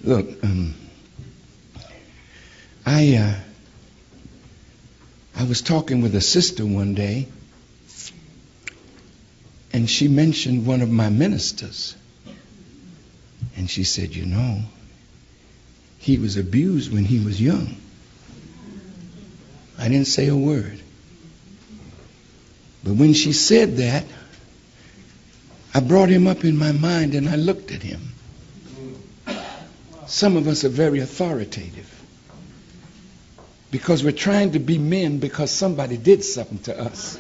Look, I was talking with a sister one day, and she mentioned one of my ministers. And she said, you know, he was abused when he was young. I didn't say a word. But when she said that, I brought him up in my mind and I looked at him. Some of us are very authoritative because we're trying to be men because somebody did something to us.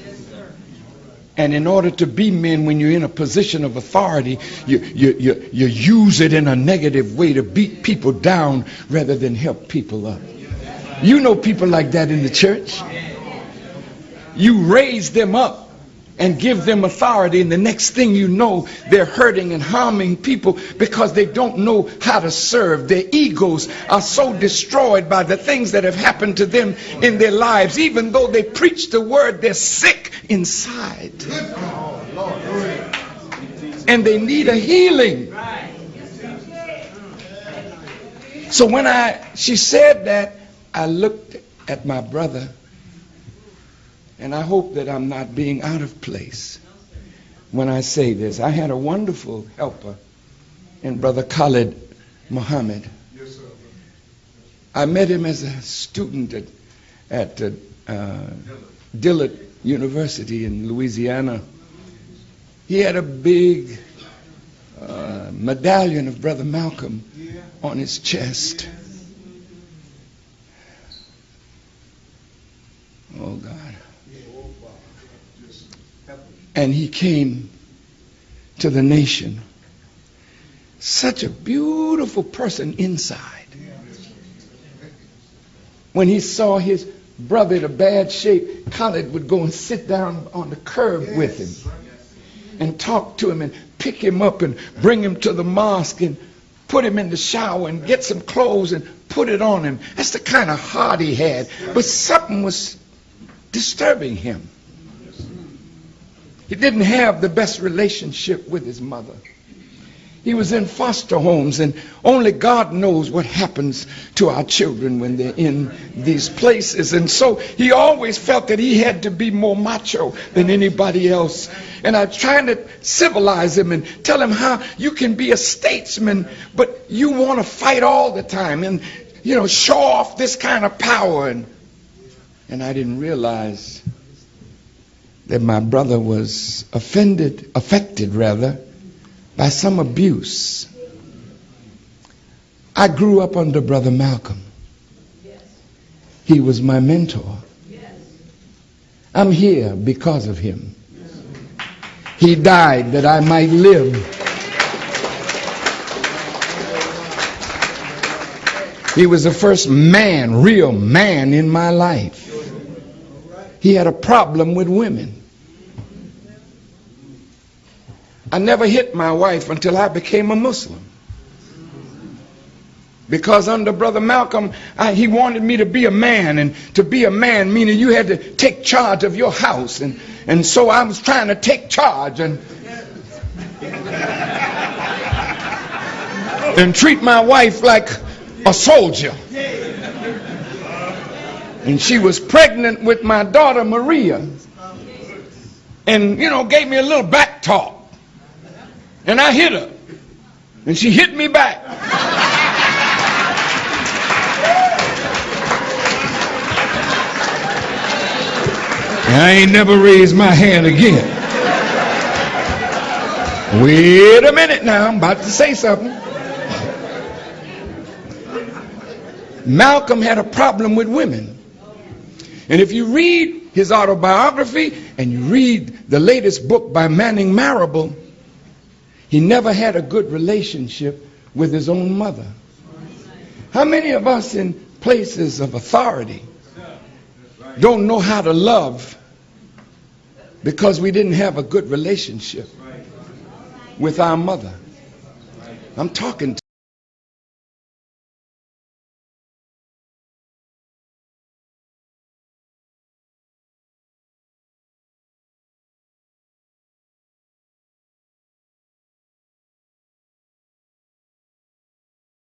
And in order to be men, when you're in a position of authority, you use it in a negative way to beat people down rather than help people up. You know people like that in the church. You raise them up and give them authority, and the next thing you know, they're hurting and harming people because they don't know how to serve. Their egos are so destroyed by the things that have happened to them in their lives. Even though they preach the word, they're sick inside. And they need a healing. So when she said that, I looked at my brother, and I hope that I'm not being out of place when I say this. I had a wonderful helper in Brother Khalid Muhammad. I met him as a student at Dillard University in Louisiana. He had a big medallion of Brother Malcolm on his chest. Oh, God. And he came to the nation. Such a beautiful person inside. When he saw his brother in a bad shape, Khalid would go and sit down on the curb with him and talk to him and pick him up and bring him to the mosque and put him in the shower and get some clothes and put it on him. That's the kind of heart he had. But something was disturbing him. He didn't have the best relationship with his mother. He was in foster homes, and only God knows what happens to our children when they're in these places. And so he always felt that he had to be more macho than anybody else. And I was trying to civilize him and tell him how you can be a statesman, but you want to fight all the time and, you know, show off this kind of power. And I didn't realize that my brother was affected by some abuse. I grew up under Brother Malcolm. He was my mentor. I'm here because of him. He died that I might live. He was the first man, real man in my life. He had a problem with women. I never hit my wife until I became a Muslim. Because under Brother Malcolm, he wanted me to be a man, and to be a man meaning you had to take charge of your house. And so I was trying to take charge and treat my wife like a soldier. And she was pregnant with my daughter Maria, and gave me a little back talk. And I hit her, and she hit me back. And I ain't never raised my hand again. Wait a minute now, I'm about to say something. Malcolm had a problem with women. And if you read his autobiography and you read the latest book by Manning Marable, he never had a good relationship with his own mother. How many of us in places of authority don't know how to love because we didn't have a good relationship with our mother? I'm talking to